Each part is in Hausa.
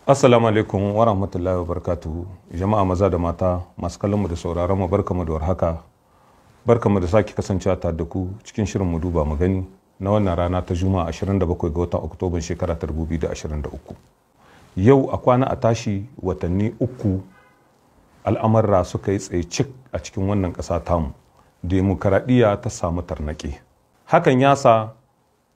Assalamu alaikum wa rahmatullahi wa barakatuhu. Jama'a maza da mata masu kallon mu da sauraron mu barkamu da warhaka. Barkamu da sake kasancewa tare da ku cikin shirin mu duba mu gani na wannan rana ta Juma'a 27 ga watan Oktoba shekara 2023. Yau a kwana a tashi watanni uku al'amarra suka yi tsaye cik a cikin wannan ƙasa tamu. Demokaradiyya ta samu tarnaƙi. Hakan ya sa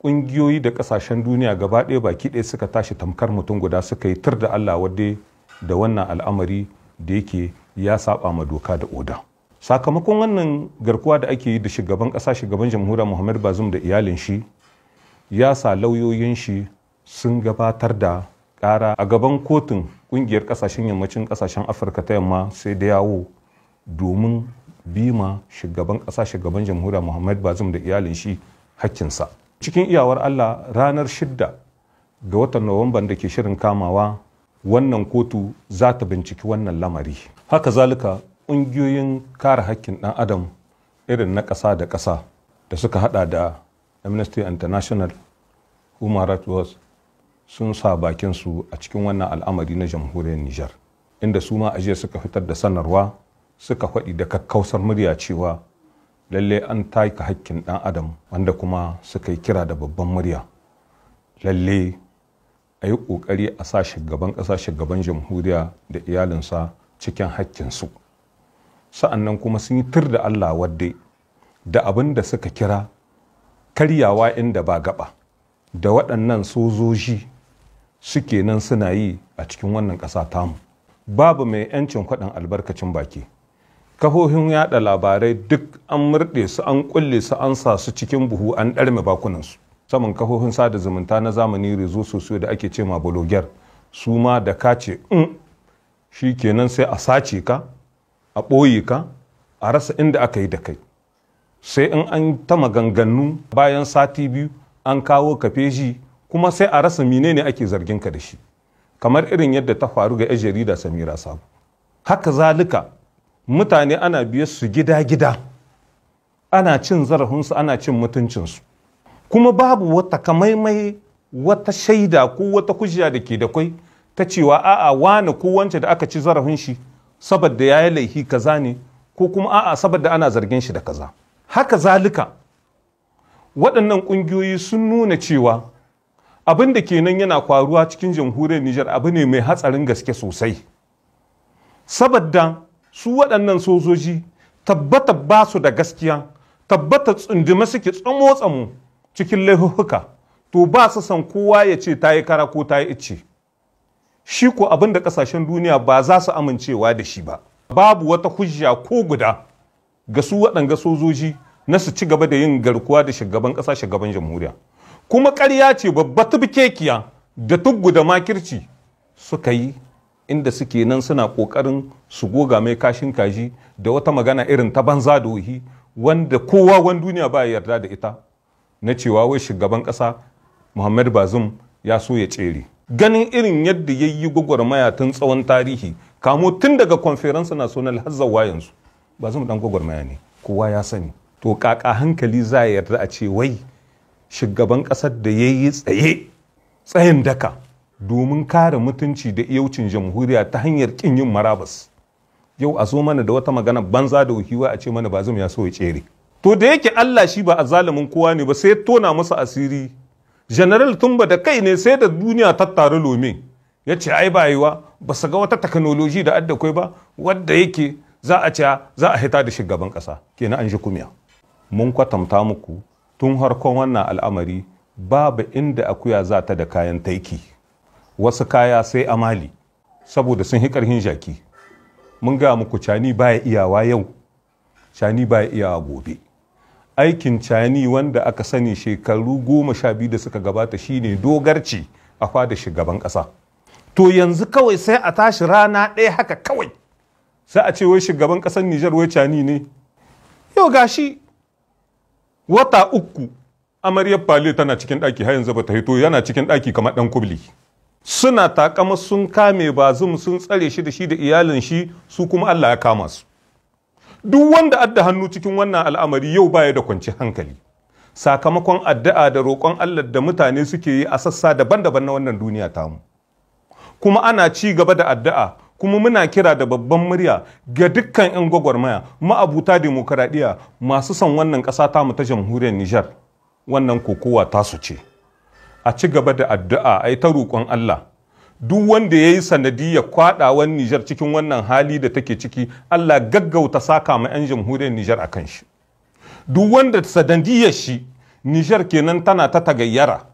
ƙungiyoyi da ƙasashen duniya gaba ɗaya baki ɗaya suka tashi tamkar mutum guda suka yi tur da Allah wadda da wannan al'amari da yake ya saba ma doka da oda. Sakamakon wannan garkuwa da ake yi da shugaban ƙasa shugaban jamhuriyar Muhammad Bazoum da iyalin shi ya sa lauyoyin shi sun gabatar da ƙara a gaban kotun ƙungiyar ƙasashen yammacin ƙasashen Afirka ta yamma sai da yawo domin bima shugaban ƙasa shugaban jamhuriyar Muhammad Bazoum da iyalin shi hakkinsa. Cikin iyawar Allah ranar 6 ga watan Nuwamban da ke shirin kamawa wannan kotu za ta binciki wannan lamari. Haka zalika ƙungiyoyin kare haƙƙin ɗan adam irin na ƙasa da ƙasa da suka hada da Amnesty International, Human Rights Watch sun sa bakinsu a cikin wannan al'amari na jamhuriyar Nijar, inda su ma ajiya suka fitar da sanarwa suka faɗi da kakkausar murya cewa lalle an taika hakkin ɗan adam wanda kuma suka yi kira da babban murya lalle a yi ƙoƙari a sa shugaban ƙasa shugaban jamhuriya da iyalinsa cikin hakkinsu. Sa'annan kuma sun yi tur da Allah wadda da abin da suka kira karyawa inda ba gaba da waɗannan sojoji suke nan suna yi a cikin wannan ƙasa tamu. Babu mai 'yancin faɗin albarkacin baki. Kafofin yada labarai duk an murɗe su an kulle su an sa su cikin buhu an ɗarme bakunansu. Saman kafofin sada zumunta na zamani rezo sosai da ake ce ma blogger su ma da ka ce shi kenan sai a sace ka a ɓoye ka a rasa inda aka yi da kai. Sai in an ta maganganu bayan sati biyu an kawo ka feji kuma sai a rasa menene ake zargin ka da shi. Kamar irin yadda ta faru ga 'yan jarida Samira Sabo. Haka zalika mutane ana biyar su gida-gida ana cin zarafinsu ana cin mutuncinsu kuma babu wata kamaimai wata shaida ko wata hujja da ke da kwai ta cewa a'a wani ko wance da aka ci zarafin shi saboda ya yi laifi kaza ne ko kuma a'a saboda ana zargin shi da kaza. Haka zalika waɗannan ƙungiyoyi sun nuna cewa abin da kenan yana faruwa cikin jamhuriyar Nijar abu ne mai hatsarin gaske sosai saboda su waɗannan sojoji tabbata ba su da gaskiya tabbata tsunduma suke tsamo-tsamo cikin laifuka to ba su san kowa ya ce ta yi kara ko ta yi ice shi ko abin da ƙasashen duniya ba za su amincewa da shi ba. Babu wata hujja ko guda ga su waɗanga sojoji na su ci gaba da yin garkuwa da shugaban ƙasa shugaban jamhuriya kuma ƙarya ce babba tubkekiya da tuggu da makirci suka yi inda suke nan suna ƙoƙarin su goga mai kashin kaji da wata magana irin ta banza da wuhi wanda kowa wani duniya ba ya yarda da ita na cewa wai shugaban ƙasa Muhammad Bazoum ya so ya tsere. Ganin irin yadda ya yi gwagwarmaya tun tsawon tarihi kamo tun daga conference national har zawa yanzu Bazoum dan gwagwarmaya ne kowa ya sani. To kaka hankali za ya yarda a ce wai shugaban ƙasar da ya yi tsayin daka domin kare mutunci da iyaucin jamhuriya ta hanyar kin yin marabas yau a zo mana da wata magana banza da wuhiwa a ce mana Bazoum ya so ya tsere. To da yake Allah shi ba a zalimin kowa ne ba sai tona masa asiri. General Tumba da kai ne sai da duniya ta taru lome ya ce ai ba yiwa ba su ga wata technology da adda kai ba wadda yake za a ce za a hita da shugaban kasa kenan an ji kumiya. Mun kwatanta muku tun harkon wannan al'amari babu inda akuya za ta da kayan taiki. Wasu kaya sai a Mali saboda sun hi ƙarhin jaki. Mun ga muku cani baya iyawa yau cani baya iyawa gobe. Aikin cani wanda aka sani shekaru 12 da suka gabata shine dogarci a fada shugaban ƙasa. To yanzu kawai sai a tashi rana ɗaya haka kawai sai a ce wai shugaban ƙasar Nijar wai cani ne. Yau gashi wata 3 amaryar Fale tana cikin ɗaki har yanzu bata hito yana cikin ɗaki kamar ɗan kubli. Suna takama sun kame Bazoum sun tsare shi da shi da iyalin shi su kuma Allah ya kama su. Duk wanda adda hannu cikin wannan al'amari yau baya da kwanci hankali sakamakon addu'a da roƙon Allah da mutane suke yi a sassa daban-daban na wannan duniya tamu. kuma ana ci gaba da addu'a, kuma muna kira da babban murya ga dukkan 'yan gwagwarmaya ma'abuta demokaradiyya masu son wannan ƙasa tamu ta jamhuriyar Nijar. Wannan kokowa tasu ce, a ci gaba da addu'a, a yi ta roƙon Allah. Duk wanda ya yi sanadiyar kwaɗawan Nijar cikin wannan hali da take ciki, Allah gaggauta saka ma 'yan jamhuriyar Nijar a kan shi. Duk wanda sanadiyar shi Nijar kenan tana ta tagayyara,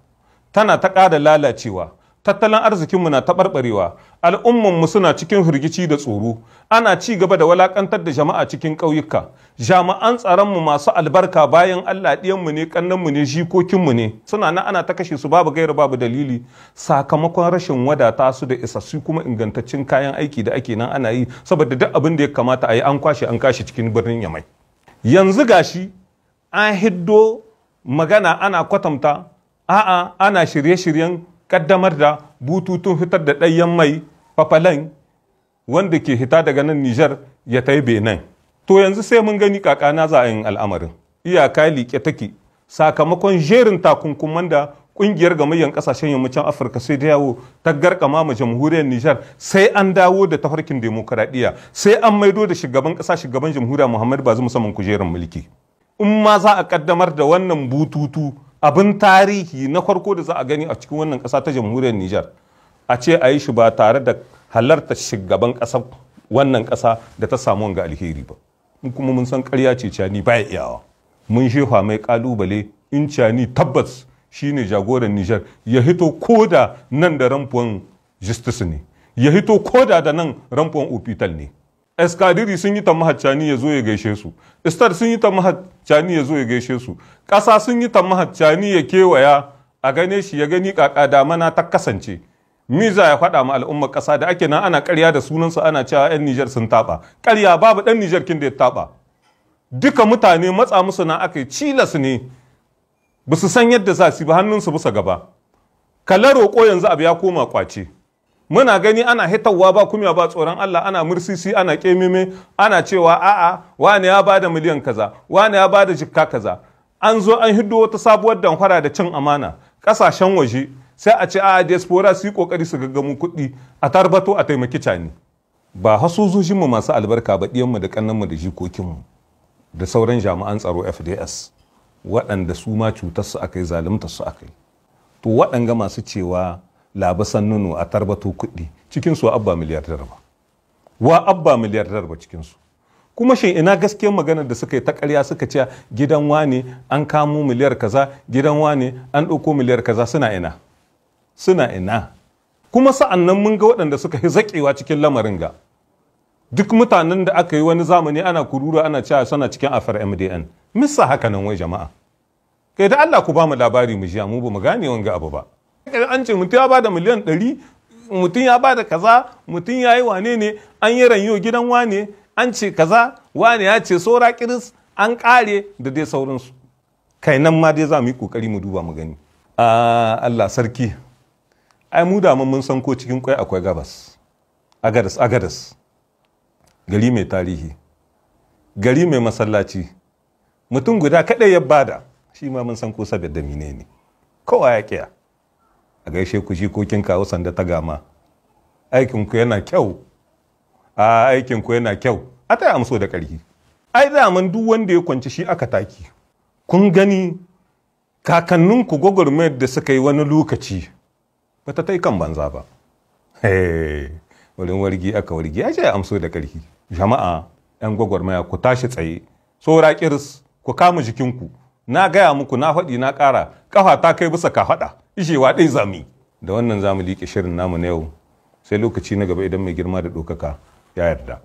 tana ta ƙara lalacewa, tattalin arzikinmu na taɓarɓarewa, al'ummanmu suna cikin hirgici da tsoro, ana ci gaba da walakantar da jama'a cikin ƙauyuka, jami'an tsaronmu masu albarka bayan Allah ɗiyanmu ne, ƙannanmu ne, jikokinmu ne, suna na ana ta kashe su babu gaira babu dalili, sakamakon rashin wadata su da isassu kuma ingantaccen kayan aiki da ake nan ana yi, saboda duk abin da ya kamata a yi an kwashe cikin birnin Yamai. Yanzu gashi an hiddo magana ana kwatanta, a'a ana shirye-shiryen kaddamar da bututun fitar da ɗayan mai fafalan wanda ke hita daga nan Nijar ya tai Benin. To yanzu sai mun gani kakana za a yin al'amarin. Iyaka liƙe take sakamakon jerin takunkuman da ƙungiyar gamayyar ƙasashen yammacin Afirka sai da yawo ta garkama ma jamhuriyar Nijar, sai an dawo da tafarkin demokaradiyya, sai an maido da shugaban ƙasa shugaban jamhuriya Muhammadu Bazoum musamman kujerar mulki. In ma za a kaddamar da wannan bututu, abin tarihi na farko da za a gani a cikin wannan ƙasa ta jamhuriyar Nijar, a ce a yi shi ba tare da halarta shugaban ƙasar wannan ƙasa da ta samu wanga alheri ba. Kuma mun san ƙarya ce cani baya iyawa. Mun shefa mai ƙalubale in cani tabbas shine jagoran Nijar, ya hito koda nan da ramfuwan justice ne, ya hito koda da nan ramfuwan opital ne. Eskadiri sun yi tamahar cani ya zo ya gaishe su, Istar sun yi tamahar cani ya zo ya gaishe su, ƙasa sun yi tamahar cani ya kewaya a gane shi ya gani kaka damana ta kasance. Miza ya faɗa ma al'ummar ƙasa da ake nan ana ƙarya da sunansu ana cewa 'yan Nijar sun taɓa. Ƙarya babu ɗan Nijar kin da ya taɓa. Duka mutane matsa musu na aka yi cilas ne, ba su san yadda za su ba hannunsu bisa gaba. Kala roƙo yanzu abu ya koma ƙwace. Muna gani ana hitawa ba kuma ba tsoron Allah, ana mursisi, ana kememe, ana cewa a'a wani ya bada miliyan kaza, wani ya bada jikka kaza. An zo an hiddo wata sabuwar damfara da cin amana ƙasashen waje, sai a ce a'a diaspora su yi kokari su gaggamu kuɗi a tarbato a taimaki cani. Ba hasozojinmu masu albarka ba, ɗiyanmu da ƙannanmu da jikokinmu da sauran jami'an tsaro FDS waɗanda su ma cutarsu aka yi, zaluntarsu aka yi. To waɗanga masu cewa labasan nuno a tarbato kuɗi cikinsu abba miliyardar ba, wa abba miliyardar ba cikinsu. Kuma shin ina gaskiyar maganar da suka yi ta ƙarya suka ce gidan wane an kamo miliyar kaza, gidan wane an ɗauko miliyar kaza, suna ina? Suna ina? Kuma sa'an nan mun ga waɗanda suka yi zaƙewa cikin lamarin ga. Duk mutanen da aka yi wani zamani ana kurura ana cewa suna cikin afar MDN. Misa haka nan wai jama'a. Kai da Allah ku ba mu labari mu jiya, mu ba mu gane wanga abu ba. An ce mutum ya ba da miliyan 100, mutum ya ba da kaza, mutum ya yi wane ne, an yi ranyo gidan wane, an ce kaza, wane ya ce saura kiris, an ƙare da dai sauransu. Kai nan ma dai za mu yi ƙoƙari mu duba mu gani. Allah sarki, ai mu da mun san ko cikin kwai akwai gabas. Agadas. Gari mai tarihi, gari mai masallaci, mutum guda kaɗai ya bada, shi ma mun san ko saboda mine ne. Kowa ya kiya. A gaishe ku jikokin kawo sanda ta gama, aikinku yana kyau, aikinku yana kyau, a ta amso da ƙarfi. Ai daman duk wanda ya kwanci shi aka taki. Kun gani kakanninku gwagwarmayar da suka yi wani lokaci ba ta kan banza ba. Wurin wargi aka wargi ya ce ya amso da ƙarfi. Jama'a 'yan gwagwarmaya ku tashi tsaye, saura kiris ku kama jikinku. Na gaya muku, na faɗi na ƙara, ƙafa ta kai bisa ka faɗa. Ishewa ɗai zami. Da wannan zamu liƙe shirin namu na yau, sai lokaci na gaba idan mai girma da ɗaukaka ya yarda.